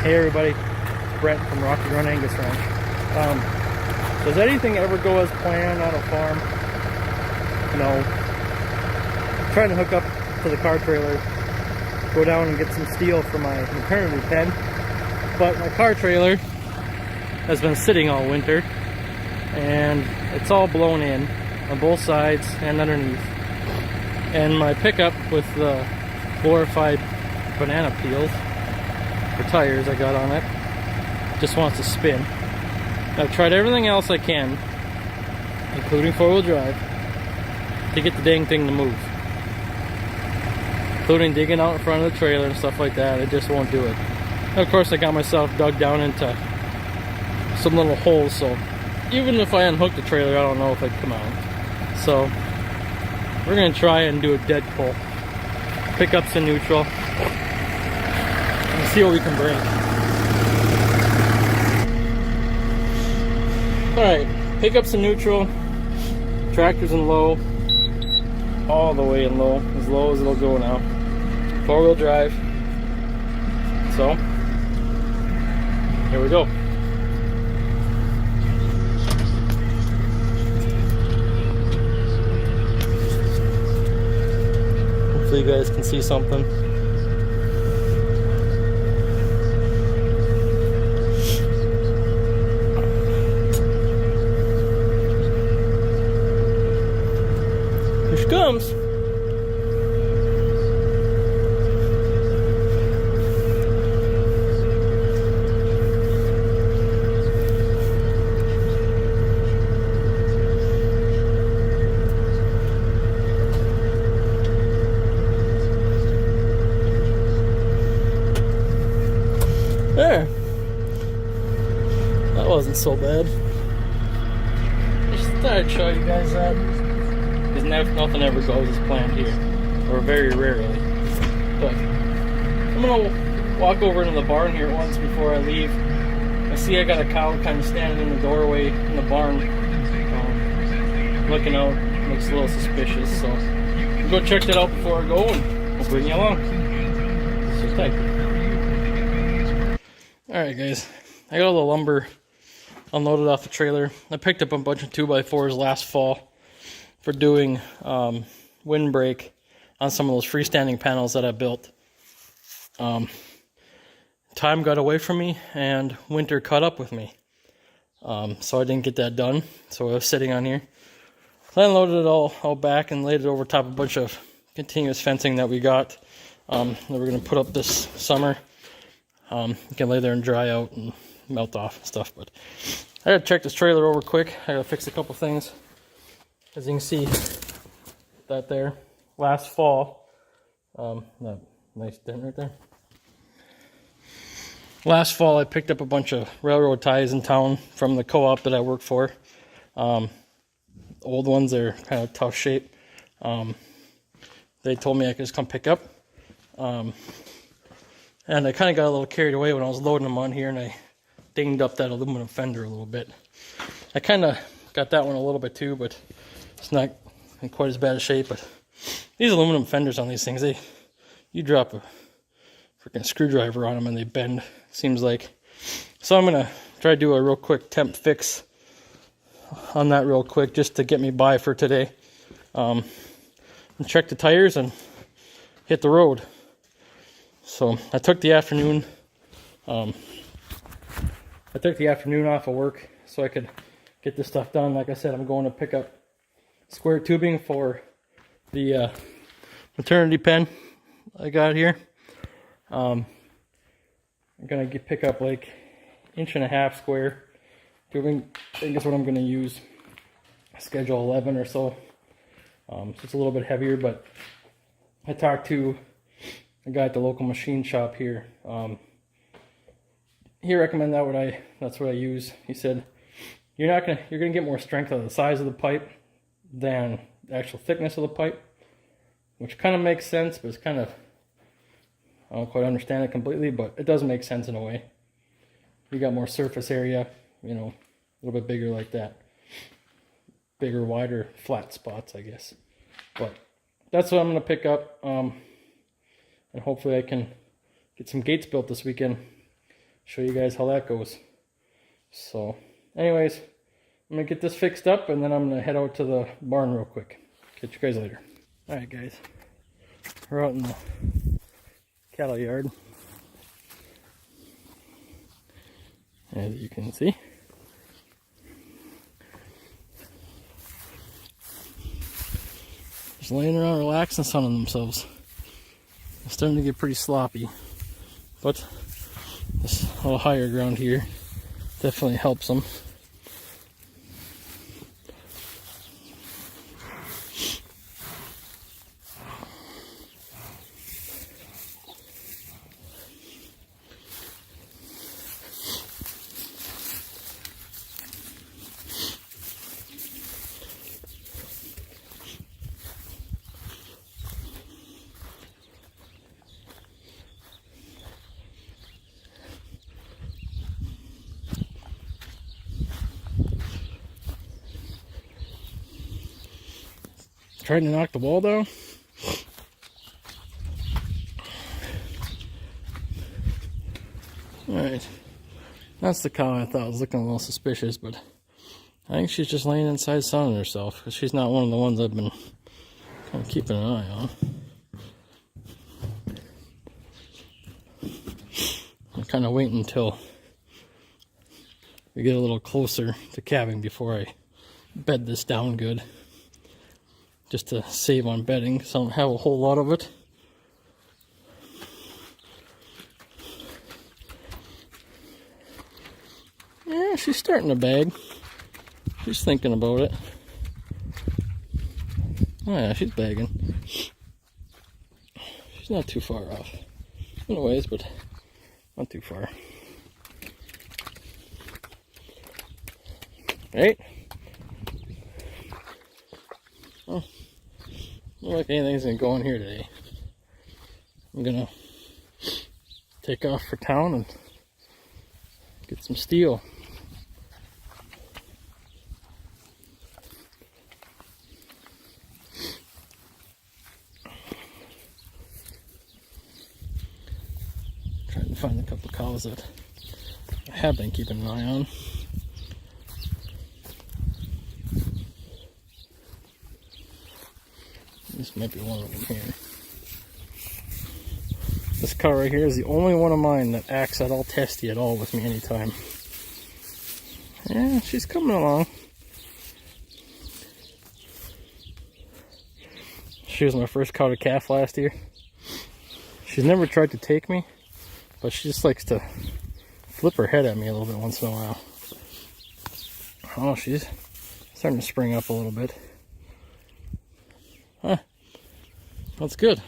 Hey everybody, Brent from Rocky Run Angus Ranch. Does anything ever go as planned on a farm? No. I'm trying to hook up to the car trailer, go down and get some steel for my maternity pen, but my car trailer has been sitting all winter and it's all blown in on both sides and underneath, and my pickup with the glorified banana peels for tires I got on it just wants to spin. I've tried everything else I can, including four-wheel drive, to get the dang thing to move, including digging out in front of the trailer and stuff like that. It just won't do it. And of course I got myself dug down into some little holes, so even if I unhook the trailer, I don't know if it'd come out. So we're gonna try and do a dead pull, pickups in neutral, and see what we can bring. Alright, pickups in neutral, tractors in low, all the way in low as it'll go now. Four-wheel drive. So, here we go. Hopefully you guys can see something. Here she comes. There. That wasn't so bad. I just thought I'd show you guys that. Because nothing ever goes as planned here. Or very rarely. But I'm gonna walk over into the barn here once before I leave. I see I got a cow kind of standing in the doorway in the barn, looking out. Looks a little suspicious, so I'll go check that out before I go, and I'll bring you along. So tight. Alright guys, I got all the lumber unloaded off the trailer. I picked up a bunch of 2x4s last fall for doing windbreak on some of those freestanding panels that I built. Time got away from me and winter caught up with me. So I didn't get that done, so I was sitting on here. So I unloaded it all back and laid it over top of a bunch of continuous fencing that we got that we're going to put up this summer. You can lay there and dry out and melt off and stuff, but I gotta check this trailer over quick. I gotta fix a couple things. As you can see, that there, last fall, that nice dent right there. Last fall I picked up a bunch of railroad ties in town from the co-op that I work for. Old ones, are kind of tough shape. They told me I could just come pick up. And I kind of got a little carried away when I was loading them on here, and I dinged up that aluminum fender a little bit. I kind of got that one a little bit too, but it's not in quite as bad a shape. But these aluminum fenders on these things, you drop a freaking screwdriver on them and they bend, seems like. So I'm going to try to do a real quick temp fix on that real quick just to get me by for today. And check the tires and hit the road. So I took the afternoon. I took the afternoon off of work so I could get this stuff done. Like I said, I'm going to pick up square tubing for the maternity pen I got here. I'm gonna pick up like 1.5 inch square tubing. I think that's what I'm gonna use. Schedule 11 or so. So it's a little bit heavier, but I talked to a guy at the local machine shop here. He recommended that's what I use. He said you're gonna get more strength out of the size of the pipe than the actual thickness of the pipe, which kind of makes sense, but it's kind of, I don't quite understand it completely, but it does make sense in a way. You got more surface area, you know, a little bit bigger like that. Bigger, wider, flat spots, I guess. But that's what I'm going to pick up. And hopefully I can get some gates built this weekend. show you guys how that goes. So anyways, I'm gonna get this fixed up and then I'm gonna head out to the barn real quick. Catch you guys later. Alright guys, we're out in the cattle yard. As you can see, just laying around relaxing, sunning themselves. It's starting to get pretty sloppy, but this little higher ground here definitely helps them. Trying to knock the wall down. Alright, that's the cow I thought was looking a little suspicious, but I think she's just laying inside sunning herself, because she's not one of the ones I've been kind of keeping an eye on. I'm kind of waiting until we get a little closer to calving before I bed this down good. Just to save on bedding, because I don't have a whole lot of it. Yeah, she's starting to bag. She's thinking about it. Oh yeah, she's bagging. She's not too far off. In a ways, but not too far. Right? Well, not like anything's gonna go in here today. I'm gonna take off for town and get some steel. Trying to find a couple cows that I have been keeping an eye on. This might be one of them here. This cow right here is the only one of mine that acts at all testy at all with me anytime. Yeah, she's coming along. She was my first cow to calf last year. She's never tried to take me, but she just likes to flip her head at me a little bit once in a while. Oh, she's starting to spring up a little bit. Huh. That's good.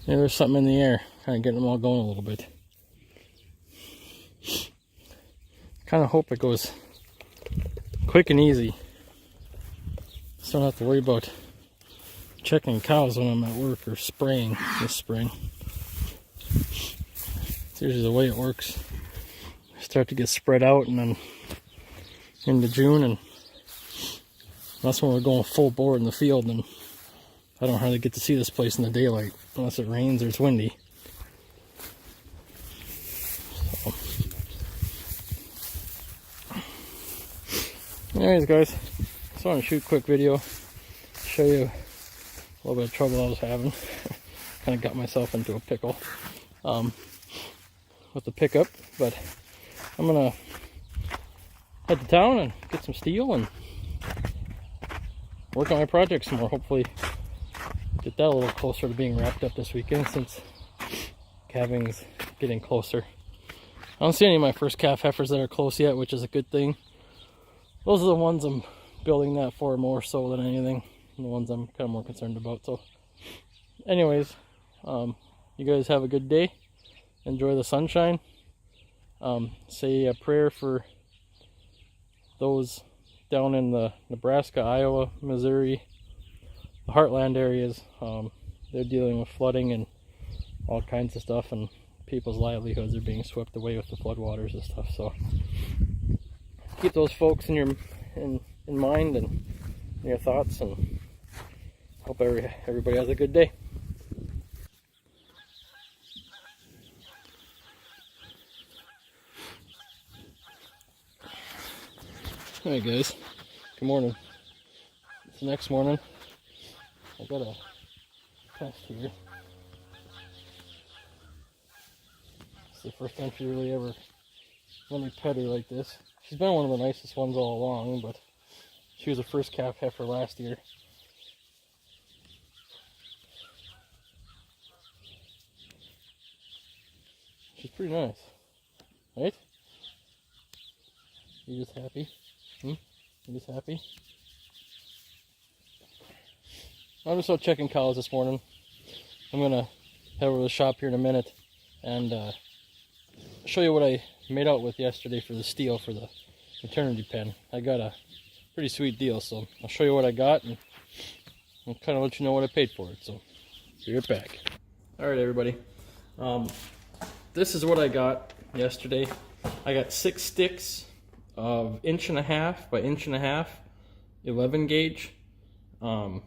Maybe there's something in the air, kind of getting them all going a little bit. Kind of hope it goes quick and easy, so I don't have to worry about checking cows when I'm at work or spraying this spring. It's usually the way it works. I start to get spread out and then into June, and that's when we're going full bore in the field, and I don't hardly get to see this place in the daylight unless it rains or it's windy. So. Anyways guys, just want to shoot a quick video, show you a little bit of trouble I was having. Kind of got myself into a pickle with the pickup, but I'm gonna head to town and get some steel and work on my project some more. Hopefully get that a little closer to being wrapped up this weekend, since calving's getting closer. I don't see any of my first calf heifers that are close yet, which is a good thing. Those are the ones I'm building that for more so than anything, and the ones I'm kind of more concerned about. So anyways, you guys have a good day. Enjoy the sunshine. Say a prayer for those down in the Nebraska, Iowa, Missouri, the heartland areas. They're dealing with flooding and all kinds of stuff, and people's livelihoods are being swept away with the floodwaters and stuff. So keep those folks in mind and in your thoughts, and hope everybody has a good day. Alright guys, good morning. It's the next morning. I got a test here. It's the first time she really ever let me pet her like this. She's been one of the nicest ones all along, but she was the first calf heifer last year. She's pretty nice, right? You just happy? You just happy? I'm just out checking cows this morning. I'm gonna head over to the shop here in a minute and show you what I made out with yesterday for the steel for the maternity pen. I got a pretty sweet deal, so I'll show you what I got and I'll kind of let you know what I paid for it. So be right back. All right, everybody. This is what I got yesterday. I got 6 sticks of 1.5 by 1.5, 11 gauge. And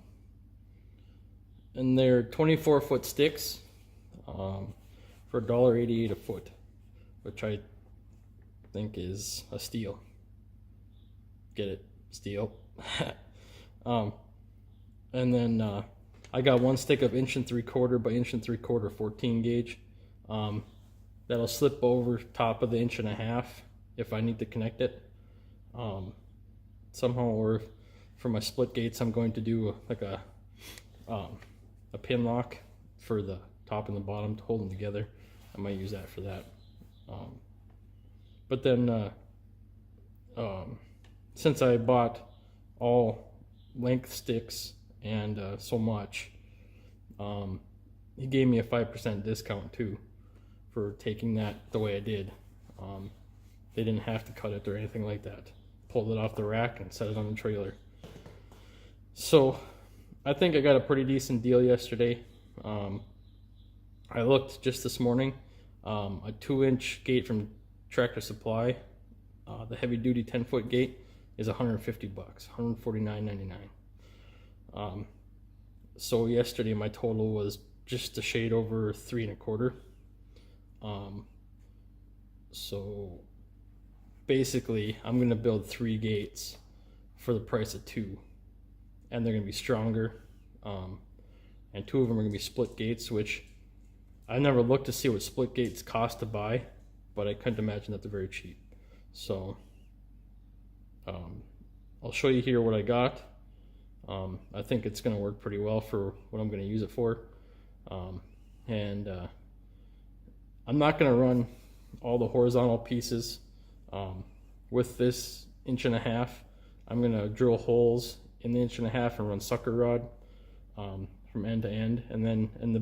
they're 24-foot sticks for $1.88 a foot, which I think is a steal. Get it? Steal. And then I got 1 stick of 1 3/4 by 1 3/4 14 gauge. That'll slip over top of the 1.5 if I need to connect it somehow, or for my split gates I'm going to do like a pin lock for the top and the bottom to hold them together. I might use that for that. But then since I bought all length sticks and so much, he gave me a 5% discount too for taking that the way I did. They didn't have to cut it or anything like that. Pulled it off the rack and set it on the trailer. So I think I got a pretty decent deal yesterday. I looked just this morning. A 2-inch gate from Tractor Supply, the heavy duty 10-foot gate, is $150, $149.99. So yesterday my total was just a shade over 3 1/4. So basically I'm gonna build 3 gates for the price of 2, and they're gonna be stronger. And 2 of them are gonna be split gates, which I never looked to see what split gates cost to buy, but I couldn't imagine that they're very cheap. So I'll show you here what I got. I think it's gonna work pretty well for what I'm gonna use it for. And I'm not gonna run all the horizontal pieces with this 1.5. I'm gonna drill holes in the 1.5 and run sucker rod from end to end, and then in the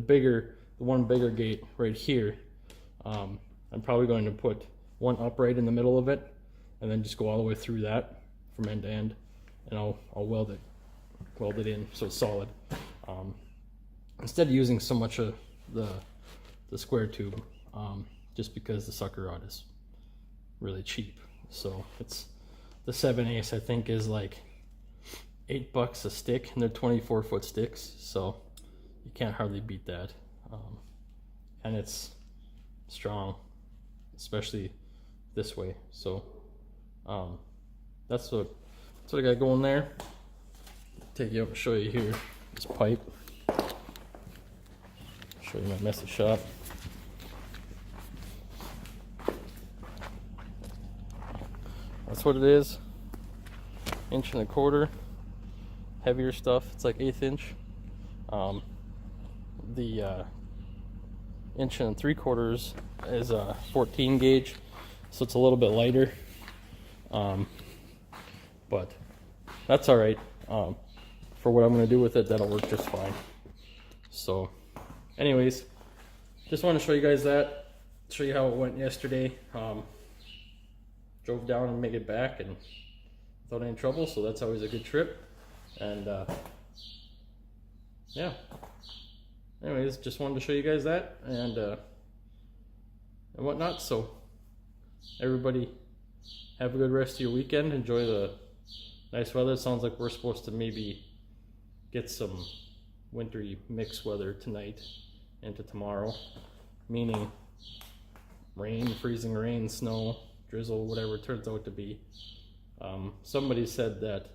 one bigger gate right here, I'm probably going to put one upright in the middle of it, and then just go all the way through that from end to end, and I'll weld it in so it's solid. Instead of using so much of the square tube, just because the sucker rod is really cheap. So it's the 7/8, I think, is like $8 a stick, and they're 24-foot sticks, so you can't hardly beat that. And it's strong, especially this way. So that's what I got going there. Take you up and show you here this pipe. Show you my messy shop. That's what it is. 1 1/4. Heavier stuff. It's like 1/8 inch. The 1 3/4 is a 14 gauge, so it's a little bit lighter. But that's all right. For what I'm going to do with it, that'll work just fine. So, anyways, just want to show you guys that. Show you how it went yesterday. Drove down and made it back and without any trouble, so that's always a good trip. And yeah, anyways, just wanted to show you guys that and whatnot. So everybody have a good rest of your weekend. Enjoy the nice weather. It sounds like we're supposed to maybe get some wintry mixed weather tonight into tomorrow, meaning rain, freezing rain, snow, drizzle, whatever it turns out to be. Somebody said that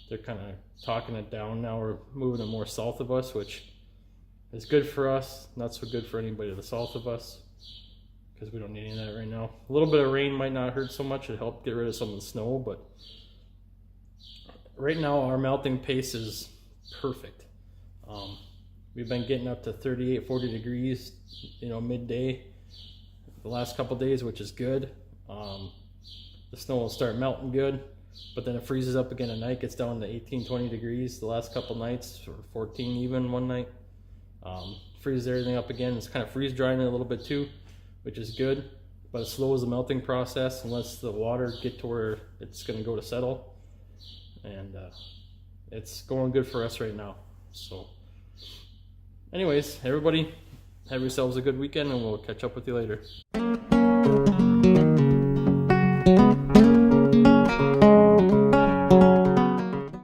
they're kind of talking it down now, or moving it more south of us, which is good for us, not so good for anybody to the south of us, because we don't need any of that right now. A little bit of rain might not hurt so much. It helped get rid of some of the snow, but right now our melting pace is perfect. We've been getting up to 38, 40 degrees, midday the last couple days, which is good. The snow will start melting good, but then it freezes up again at night, gets down to 18, 20 degrees the last couple nights, or 14 even one night. Freezes everything up again. It's kind of freeze drying it a little bit too, which is good, but it slows the melting process and lets the water get to where it's going to go to settle. And it's going good for us right now. So anyways, everybody, have yourselves a good weekend, and we'll catch up with you later.